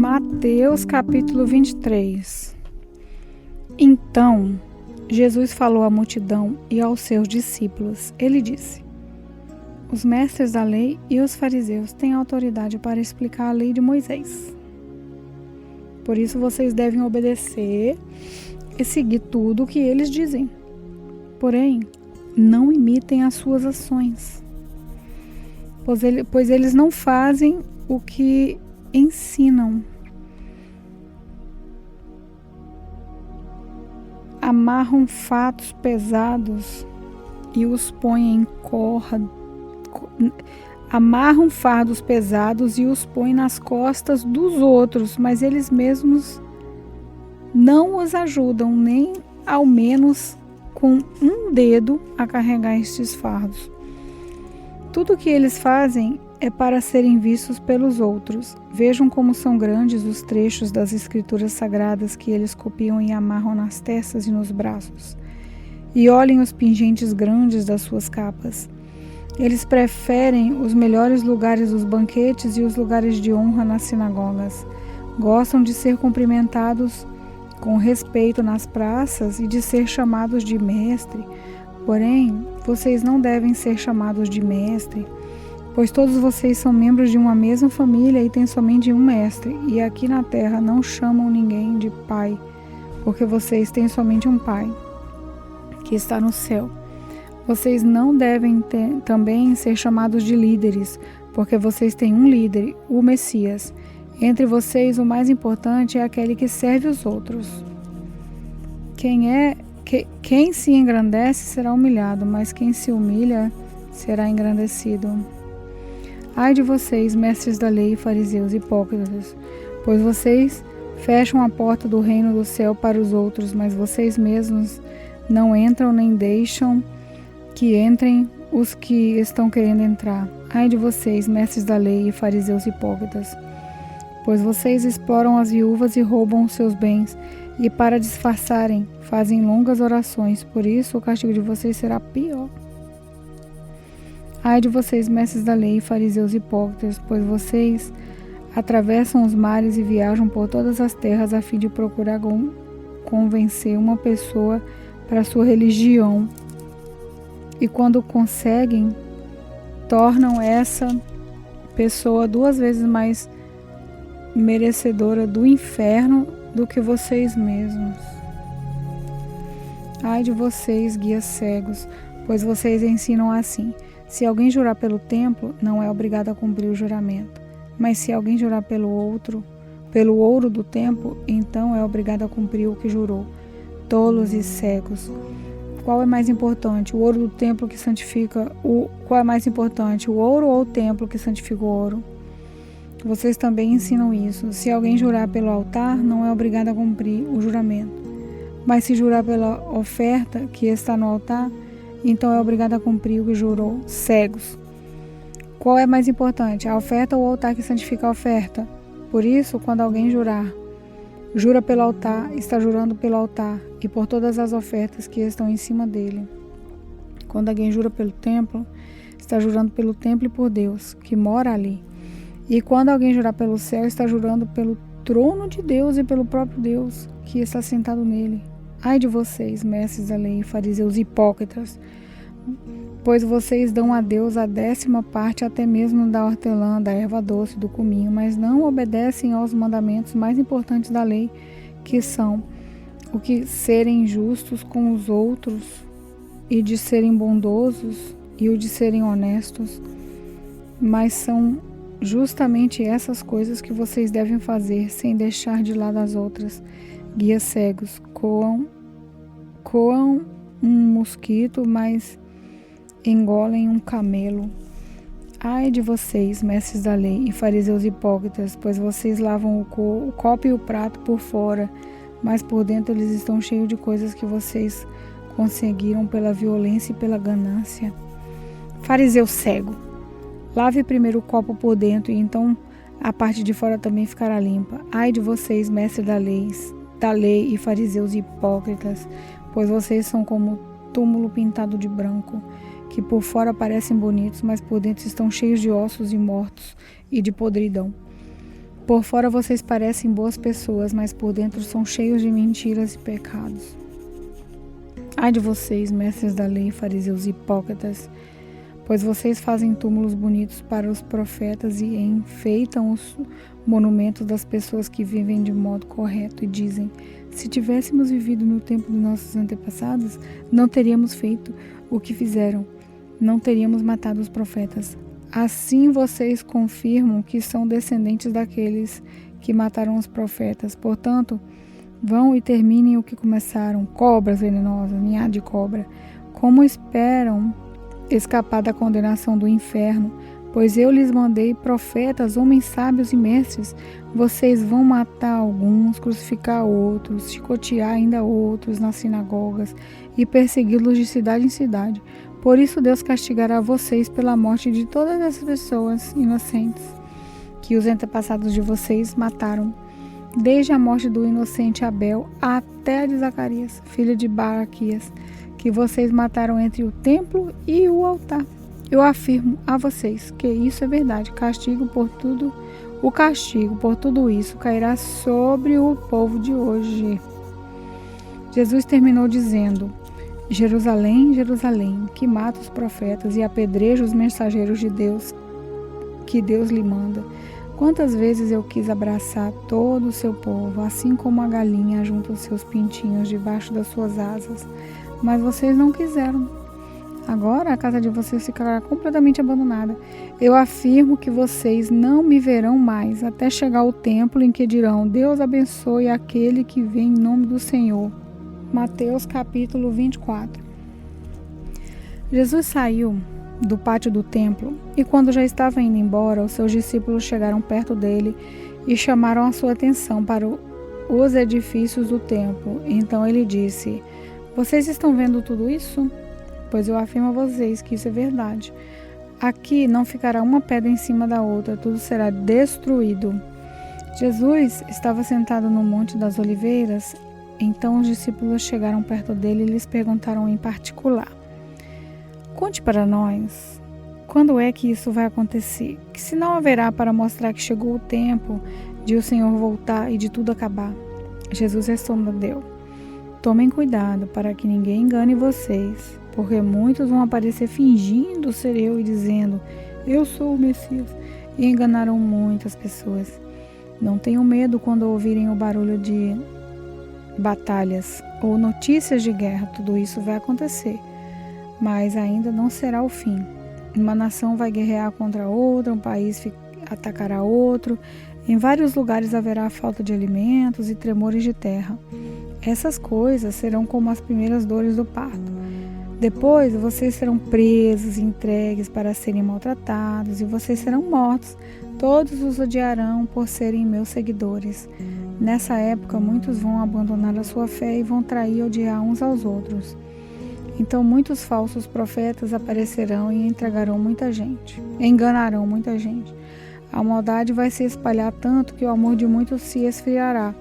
Mateus capítulo 23. Então, Jesus falou à multidão e aos seus discípulos. Ele disse: os mestres da lei e os fariseus têm autoridade para explicar a lei de Moisés. Por isso vocês devem obedecer e seguir tudo o que eles dizem. Porém, não imitem as suas ações, pois eles não fazem o que ensinam. Amarram fatos pesados e os põem em amarram fardos pesados e os põem nas costas dos outros, mas eles mesmos não os ajudam, nem ao menos com um dedo, a carregar estes fardos. Tudo o que eles fazem é para serem vistos pelos outros. Vejam como são grandes os trechos das escrituras sagradas que eles copiam e amarram nas testas e nos braços. E olhem os pingentes grandes das suas capas. Eles preferem os melhores lugares dos banquetes e os lugares de honra nas sinagogas. Gostam de ser cumprimentados com respeito nas praças e de ser chamados de mestre. Porém, vocês não devem ser chamados de mestre, pois todos vocês são membros de uma mesma família e têm somente um mestre, e aqui na terra não chamam ninguém de pai, porque vocês têm somente um pai, que está no céu. Vocês não devem também ser chamados de líderes, porque vocês têm um líder, o Messias. Entre vocês, o mais importante é aquele que serve os outros. Quem se engrandece será humilhado, mas quem se humilha será engrandecido. Ai de vocês, mestres da lei, fariseus hipócritas, pois vocês fecham a porta do reino do céu para os outros, mas vocês mesmos não entram nem deixam que entrem os que estão querendo entrar. Ai de vocês, mestres da lei e fariseus hipócritas, pois vocês exploram as viúvas e roubam os seus bens, e para disfarçarem, fazem longas orações, por isso o castigo de vocês será pior. Ai de vocês, mestres da lei e fariseus hipócritas, pois vocês atravessam os mares e viajam por todas as terras a fim de procurar convencer uma pessoa para sua religião. E quando conseguem, tornam essa pessoa 2 vezes mais merecedora do inferno do que vocês mesmos. Ai de vocês, guias cegos, pois vocês ensinam assim: se alguém jurar pelo templo, não é obrigado a cumprir o juramento. Mas se alguém jurar pelo ouro do templo, então é obrigado a cumprir o que jurou. Tolos e cegos. Qual é mais importante? O ouro do templo que santifica qual é mais importante? O ouro ou o templo que santifica o ouro? Vocês também ensinam isso. Se alguém jurar pelo altar, não é obrigado a cumprir o juramento. Mas se jurar pela oferta que está no altar, então é obrigado a cumprir o que jurou. Cegos. Qual é mais importante? A oferta ou o altar que santifica a oferta? Por isso, quando alguém jura pelo altar, está jurando pelo altar e por todas as ofertas que estão em cima dele. Quando alguém jura pelo templo, está jurando pelo templo e por Deus, que mora ali. E quando alguém jurar pelo céu, está jurando pelo trono de Deus e pelo próprio Deus, que está sentado nele. Ai de vocês, mestres da lei, fariseus hipócritas, pois vocês dão a Deus a 10ª parte até mesmo da hortelã, da erva doce, do cominho, mas não obedecem aos mandamentos mais importantes da lei, que são o que serem justos com os outros, e de serem bondosos, e o de serem honestos. Mas são justamente essas coisas que vocês devem fazer, sem deixar de lado as outras. Guias cegos, coam um mosquito, mas engolem um camelo. Ai de vocês, mestres da lei e fariseus hipócritas, pois vocês lavam o copo e o prato por fora, mas por dentro eles estão cheios de coisas que vocês conseguiram pela violência e pela ganância. Fariseu cego, lave primeiro o copo por dentro e então a parte de fora também ficará limpa. Ai de vocês, mestres da lei e fariseus hipócritas, pois vocês são como túmulo pintado de branco, que por fora parecem bonitos, mas por dentro estão cheios de ossos e mortos e de podridão. Por fora vocês parecem boas pessoas, mas por dentro são cheios de mentiras e pecados. Ai de vocês, mestres da lei, fariseus hipócritas, pois vocês fazem túmulos bonitos para os profetas e enfeitam os monumentos das pessoas que vivem de modo correto e dizem: se tivéssemos vivido no tempo dos nossos antepassados, não teríamos feito o que fizeram, não teríamos matado os profetas. Assim vocês confirmam que são descendentes daqueles que mataram os profetas. Portanto, vão e terminem o que começaram, cobras venenosas, ninhada de cobra. Como esperam escapar da condenação do inferno? Pois eu lhes mandei profetas, homens sábios e mestres. Vocês vão matar alguns, crucificar outros, chicotear ainda outros nas sinagogas e persegui-los de cidade em cidade. Por isso Deus castigará vocês pela morte de todas essas pessoas inocentes que os antepassados de vocês mataram, desde a morte do inocente Abel até a de Zacarias, filho de Baraquias, que vocês mataram entre o templo e o altar. Eu afirmo a vocês que isso é verdade. O castigo por tudo isso cairá sobre o povo de hoje. Jesus terminou dizendo: Jerusalém, Jerusalém, que mata os profetas e apedreja os mensageiros de Deus, que Deus lhe manda. Quantas vezes eu quis abraçar todo o seu povo, assim como a galinha junta os seus pintinhos debaixo das suas asas, mas vocês não quiseram. Agora a casa de vocês ficará completamente abandonada. Eu afirmo que vocês não me verão mais, até chegar o templo em que dirão: Deus abençoe aquele que vem em nome do Senhor. Mateus capítulo 24. Jesus saiu do pátio do templo e quando já estava indo embora, os seus discípulos chegaram perto dele e chamaram a sua atenção para os edifícios do templo. Então ele disse: vocês estão vendo tudo isso? Pois eu afirmo a vocês que isso é verdade. Aqui não ficará uma pedra em cima da outra, tudo será destruído. Jesus estava sentado no Monte das Oliveiras. Então os discípulos chegaram perto dele e lhes perguntaram em particular: conte para nós, quando é que isso vai acontecer? Que sinal haverá para mostrar que chegou o tempo de o Senhor voltar e de tudo acabar? Jesus respondeu: tomem cuidado para que ninguém engane vocês, porque muitos vão aparecer fingindo ser eu e dizendo: eu sou o Messias, e enganarão muitas pessoas. Não tenham medo quando ouvirem o barulho de batalhas ou notícias de guerra. Tudo isso vai acontecer, mas ainda não será o fim. Uma nação vai guerrear contra outra, um país atacará outro. Em vários lugares haverá falta de alimentos e tremores de terra. Essas coisas serão como as primeiras dores do parto. Depois vocês serão presos e entregues para serem maltratados, e vocês serão mortos. Todos os odiarão por serem meus seguidores. Nessa época, muitos vão abandonar a sua fé e vão trair e odiar uns aos outros. Então muitos falsos profetas aparecerão e enganarão muita gente. A maldade vai se espalhar tanto que o amor de muitos se esfriará.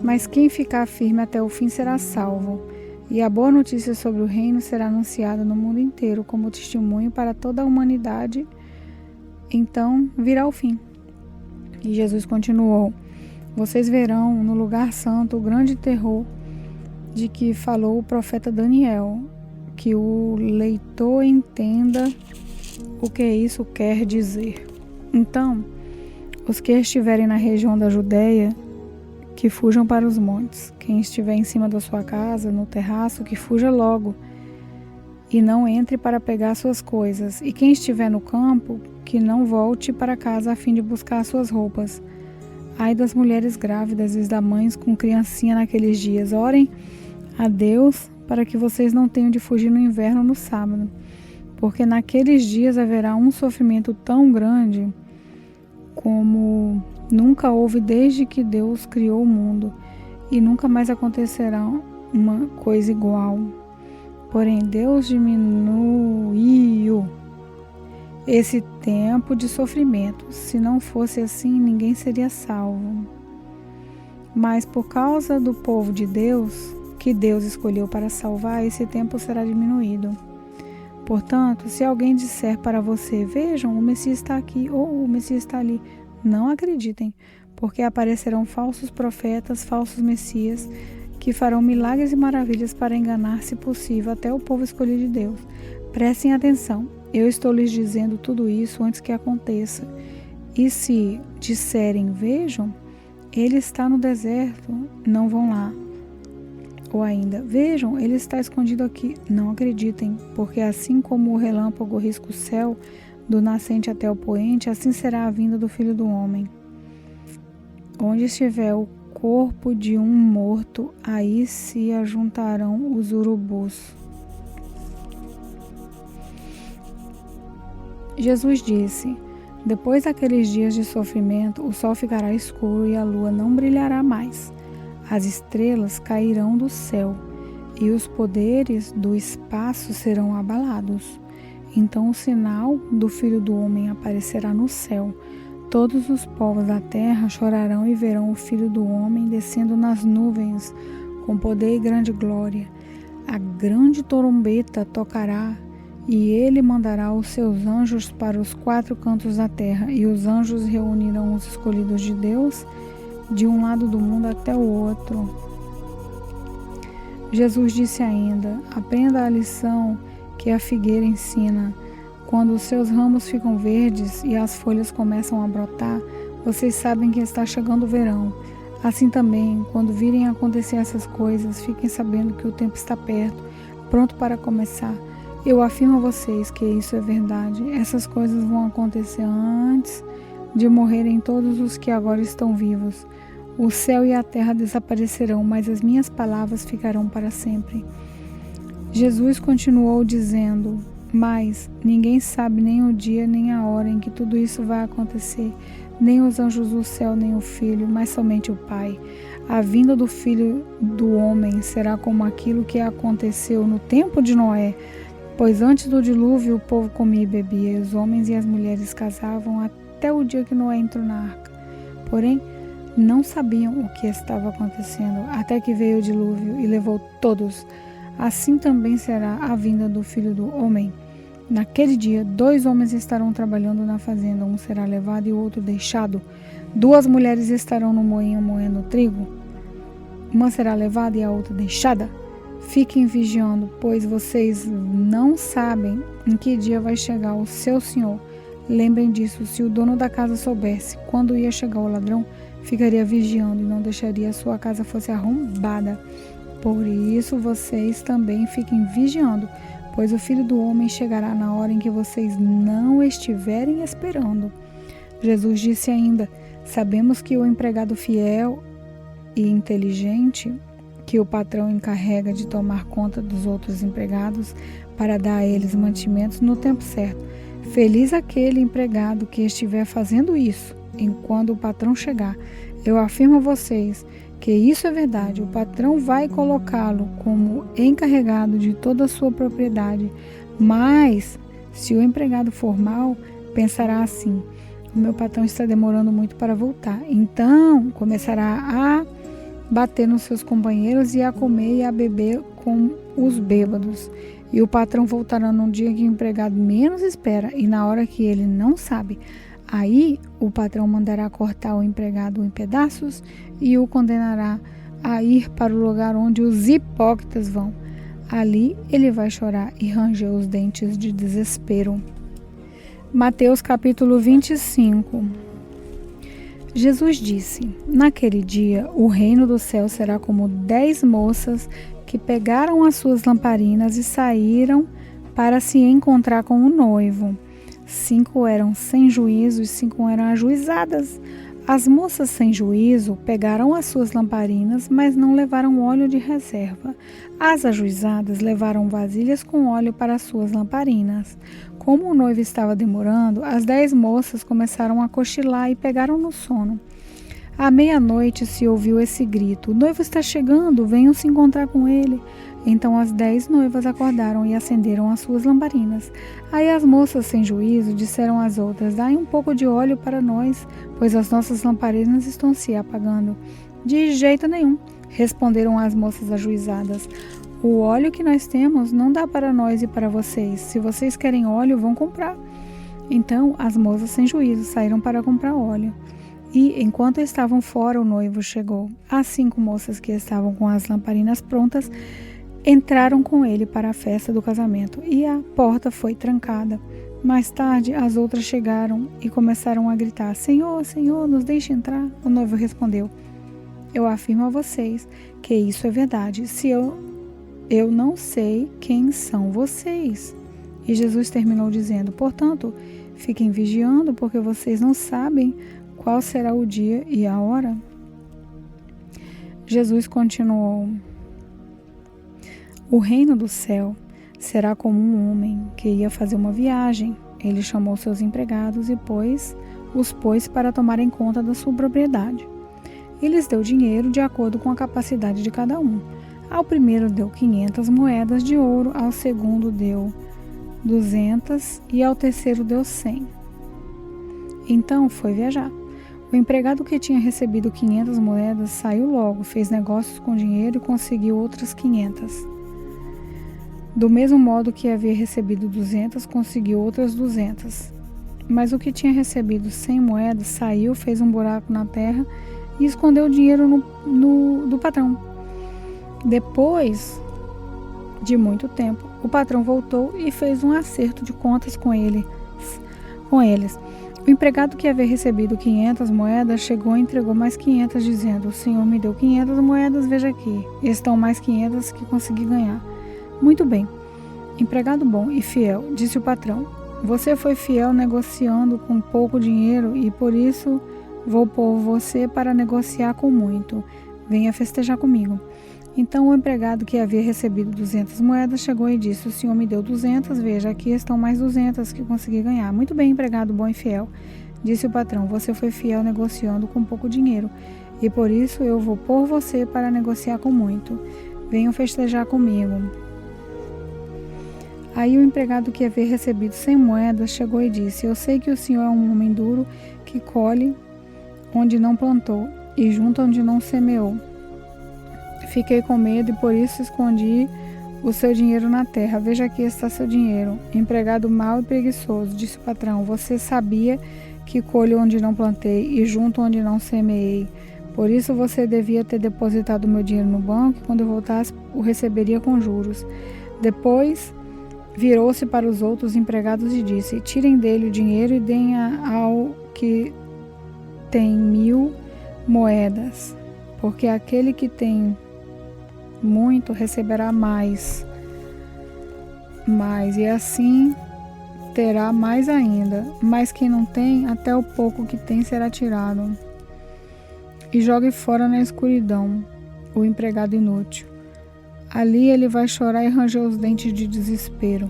Mas quem ficar firme até o fim será salvo. E a boa notícia sobre o reino será anunciada no mundo inteiro como testemunho para toda a humanidade. Então virá o fim. E Jesus continuou: vocês verão no lugar santo o grande terror de que falou o profeta Daniel. Que o leitor entenda o que isso quer dizer. Então, os que estiverem na região da Judéia, que fujam para os montes. Quem estiver em cima da sua casa, no terraço, que fuja logo e não entre para pegar suas coisas. E quem estiver no campo, que não volte para casa a fim de buscar suas roupas. Ai das mulheres grávidas e das mães com criancinha naqueles dias. Orem a Deus para que vocês não tenham de fugir no inverno no sábado, porque naqueles dias haverá um sofrimento tão grande como nunca houve desde que Deus criou o mundo, e nunca mais acontecerá uma coisa igual. Porém, Deus diminuiu esse tempo de sofrimento. Se não fosse assim, ninguém seria salvo. Mas por causa do povo de Deus, que Deus escolheu para salvar, esse tempo será diminuído. Portanto, se alguém disser para você: vejam, o Messias está aqui ou o Messias está ali, não acreditem, porque aparecerão falsos profetas, falsos messias, que farão milagres e maravilhas para enganar, se possível, até o povo escolhido de Deus. Prestem atenção, eu estou lhes dizendo tudo isso antes que aconteça. E se disserem, vejam, ele está no deserto, não vão lá. Ou ainda, vejam, ele está escondido aqui, não acreditem, porque assim como o relâmpago risca o céu, do nascente até o poente, assim será a vinda do Filho do Homem. Onde estiver o corpo de um morto, aí se ajuntarão os urubus. Jesus disse: depois daqueles dias de sofrimento, o sol ficará escuro e a lua não brilhará mais. As estrelas cairão do céu e os poderes do espaço serão abalados. Então o sinal do Filho do Homem aparecerá no céu. Todos os povos da terra chorarão e verão o Filho do Homem descendo nas nuvens com poder e grande glória. A grande trombeta tocará e ele mandará os seus anjos para os 4 cantos da terra, e os anjos reunirão os escolhidos de Deus de um lado do mundo até o outro. Jesus disse ainda: aprenda a lição que a figueira ensina. Quando os seus ramos ficam verdes e as folhas começam a brotar, vocês sabem que está chegando o verão. Assim também, quando virem acontecer essas coisas, fiquem sabendo que o tempo está perto, pronto para começar. Eu afirmo a vocês que isso é verdade. Essas coisas vão acontecer antes de morrerem todos os que agora estão vivos. O céu e a terra desaparecerão, mas as minhas palavras ficarão para sempre. Jesus continuou dizendo: mas ninguém sabe nem o dia nem a hora em que tudo isso vai acontecer, nem os anjos do céu, nem o Filho, mas somente o Pai. A vinda do Filho do Homem será como aquilo que aconteceu no tempo de Noé, pois antes do dilúvio o povo comia e bebia, e os homens e as mulheres casavam até o dia que Noé entrou na arca. Porém, não sabiam o que estava acontecendo, até que veio o dilúvio e levou todos. Assim também será a vinda do Filho do Homem. Naquele dia, 2 homens estarão trabalhando na fazenda, um será levado e o outro deixado. 2 mulheres estarão no moinho moendo trigo, uma será levada e a outra deixada. Fiquem vigiando, pois vocês não sabem em que dia vai chegar o seu Senhor. Lembrem disso, se o dono da casa soubesse quando ia chegar o ladrão, ficaria vigiando e não deixaria a sua casa fosse arrombada. Por isso vocês também fiquem vigiando, pois o Filho do Homem chegará na hora em que vocês não estiverem esperando. Jesus disse ainda: sabemos que o empregado fiel e inteligente, que o patrão encarrega de tomar conta dos outros empregados para dar a eles mantimentos no tempo certo. Feliz aquele empregado que estiver fazendo isso enquanto o patrão chegar. Eu afirmo a vocês que isso é verdade. O patrão vai colocá-lo como encarregado de toda a sua propriedade. Mas, se o empregado for mau, pensará assim: o meu patrão está demorando muito para voltar. Então, começará a bater nos seus companheiros e a comer e a beber com os bêbados. E o patrão voltará num dia que o empregado menos espera e na hora que ele não sabe. Aí o patrão mandará cortar o empregado em pedaços e o condenará a ir para o lugar onde os hipócritas vão. Ali ele vai chorar e ranger os dentes de desespero. Mateus capítulo 25. Jesus disse: naquele dia o reino do céu será como 10 moças que pegaram as suas lamparinas e saíram para se encontrar com o noivo. 5 eram sem juízo e 5 eram ajuizadas. As moças sem juízo pegaram as suas lamparinas, mas não levaram óleo de reserva. As ajuizadas levaram vasilhas com óleo para as suas lamparinas. Como o noivo estava demorando, as 10 moças começaram a cochilar e pegaram no sono. À meia-noite se ouviu esse grito: o noivo está chegando, venham se encontrar com ele. Então as 10 noivas acordaram e acenderam as suas lamparinas. Aí as moças sem juízo disseram às outras: dai um pouco de óleo para nós, pois as nossas lamparinas estão se apagando. De jeito nenhum, responderam as moças ajuizadas. O óleo que nós temos não dá para nós e para vocês. Se vocês querem óleo, vão comprar. Então as moças sem juízo saíram para comprar óleo. E, enquanto estavam fora, o noivo chegou. As 5 moças que estavam com as lamparinas prontas entraram com ele para a festa do casamento, e a porta foi trancada. Mais tarde, as outras chegaram e começaram a gritar: Senhor, Senhor, nos deixe entrar. O noivo respondeu: Eu afirmo a vocês que isso é verdade. Se eu não sei quem são vocês. E Jesus terminou dizendo: Portanto, fiquem vigiando, porque vocês não sabem qual será o dia e a hora. Jesus continuou: O reino do céu será como um homem que ia fazer uma viagem. Ele chamou seus empregados e os pôs para tomarem conta da sua propriedade. Ele lhes deu dinheiro de acordo com a capacidade de cada um. Ao primeiro deu 500 moedas de ouro, ao segundo deu 200 e ao terceiro deu 100. Então foi viajar. O empregado que tinha recebido 500 moedas saiu logo, fez negócios com o dinheiro e conseguiu outras 500. Do mesmo modo que havia recebido 200, conseguiu outras 200. Mas o que tinha recebido 100 moedas saiu, fez um buraco na terra e escondeu o dinheiro do patrão. Depois de muito tempo, o patrão voltou e fez um acerto de contas com eles. O empregado que havia recebido 500 moedas chegou e entregou mais 500, dizendo: O senhor me deu 500 moedas, veja aqui, estão mais 500 que consegui ganhar. Muito bem, empregado bom e fiel, disse o patrão. Você foi fiel negociando com pouco dinheiro e por isso vou pôr você para negociar com muito. Venha festejar comigo. Então o empregado que havia recebido 200 moedas chegou e disse: O senhor me deu 200, veja, aqui estão mais 200 que consegui ganhar. Muito bem, empregado bom e fiel, disse o patrão. Você foi fiel negociando com pouco dinheiro e por isso eu vou pôr você para negociar com muito. Venham festejar comigo. Aí o empregado que havia recebido 100 moedas chegou e disse: Eu sei que o senhor é um homem duro que colhe onde não plantou e junta onde não semeou. Fiquei com medo e por isso escondi o seu dinheiro na terra. Veja, aqui está seu dinheiro. Empregado mau e preguiçoso, disse o patrão. Você sabia que colho onde não plantei e junto onde não semeei. Por isso você devia ter depositado meu dinheiro no banco e quando eu voltasse o receberia com juros. Depois virou-se para os outros empregados e disse: Tirem dele o dinheiro e deem ao que tem 1000 moedas, porque aquele que tem muito receberá mais, e assim terá mais ainda. Mas quem não tem, até o pouco que tem será tirado. E jogue fora na escuridão o empregado inútil. Ali ele vai chorar e ranger os dentes de desespero.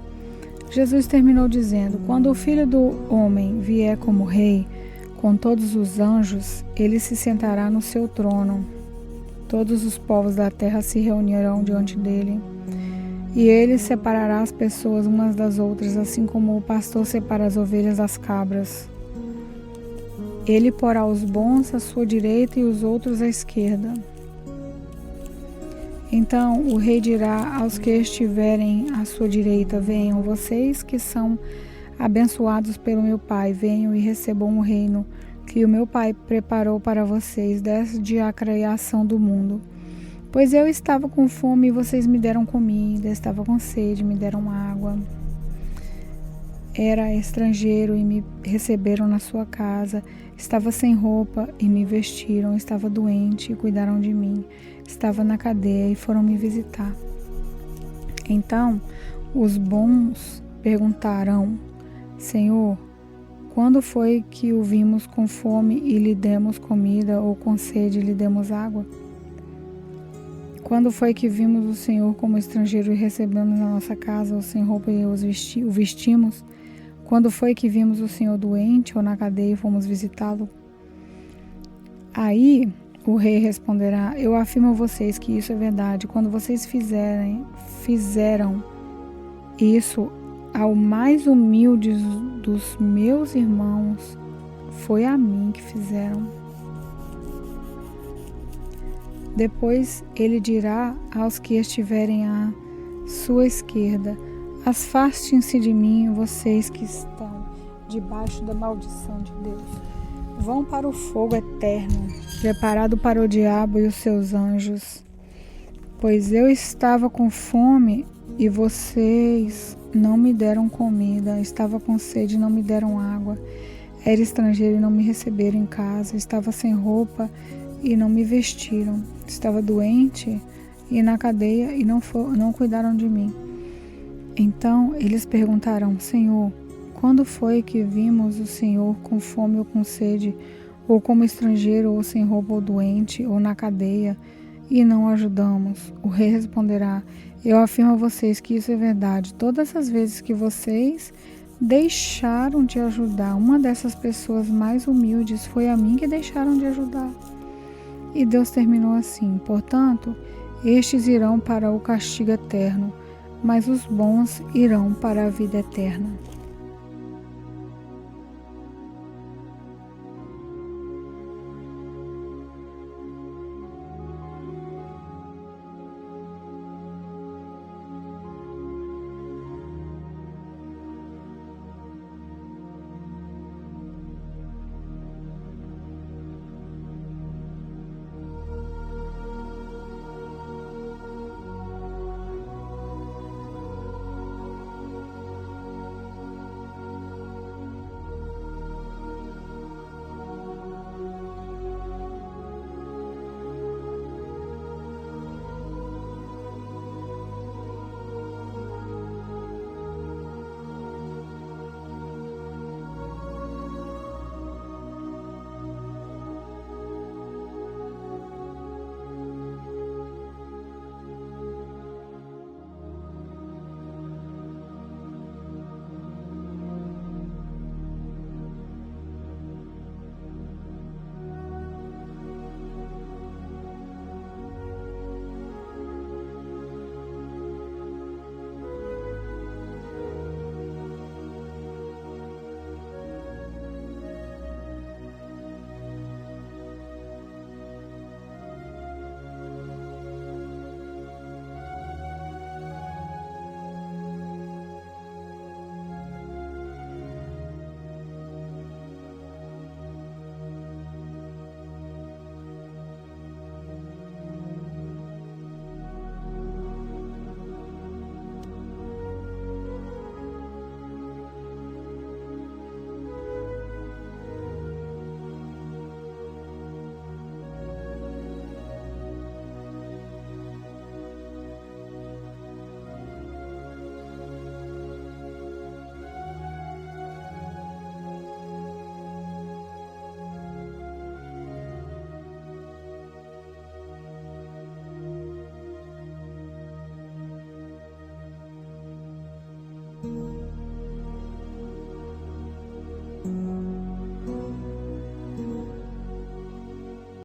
Jesus terminou dizendo: Quando o Filho do Homem vier como rei, com todos os anjos, ele se sentará no seu trono. Todos os povos da terra se reunirão diante dele. E ele separará as pessoas umas das outras, assim como o pastor separa as ovelhas das cabras. Ele porá os bons à sua direita e os outros à esquerda. Então o rei dirá aos que estiverem à sua direita: Venham, vocês que são abençoados pelo meu Pai, venham e recebam o reino que o meu Pai preparou para vocês desde a criação do mundo. Pois eu estava com fome e vocês me deram comida, estava com sede e me deram água. Era estrangeiro e me receberam na sua casa, estava sem roupa e me vestiram, estava doente e cuidaram de mim, estava na cadeia e foram me visitar. Então os bons perguntarão: Senhor, quando foi que o vimos com fome e lhe demos comida, ou com sede e lhe demos água? Quando foi que vimos o Senhor como estrangeiro e recebemos na nossa casa, ou sem roupa e o vestimos? Quando foi que vimos o Senhor doente ou na cadeia e fomos visitá-lo? Aí o rei responderá: Eu afirmo a vocês que isso é verdade. Quando vocês fizeram isso ao mais humilde dos meus irmãos, foi a mim que fizeram. Depois ele dirá aos que estiverem à sua esquerda: Afastem-se de mim, vocês que estão debaixo da maldição de Deus. vão para o fogo eterno, preparado para o diabo e os seus anjos. Pois eu estava com fome e vocês não me deram comida, estava com sede e não me deram água, era estrangeiro e não me receberam em casa, estava sem roupa e não me vestiram, estava doente e na cadeia e não cuidaram de mim. Então eles perguntarão: Senhor, quando foi que vimos o Senhor com fome ou com sede, ou como estrangeiro, ou sem roupa, ou doente, ou na cadeia, e não ajudamos? O rei responderá: eu afirmo a vocês que isso é verdade. Todas as vezes que vocês deixaram de ajudar uma dessas pessoas mais humildes, foi a mim que deixaram de ajudar. E Deus terminou assim: portanto, estes irão para o castigo eterno, mas os bons irão para a vida eterna.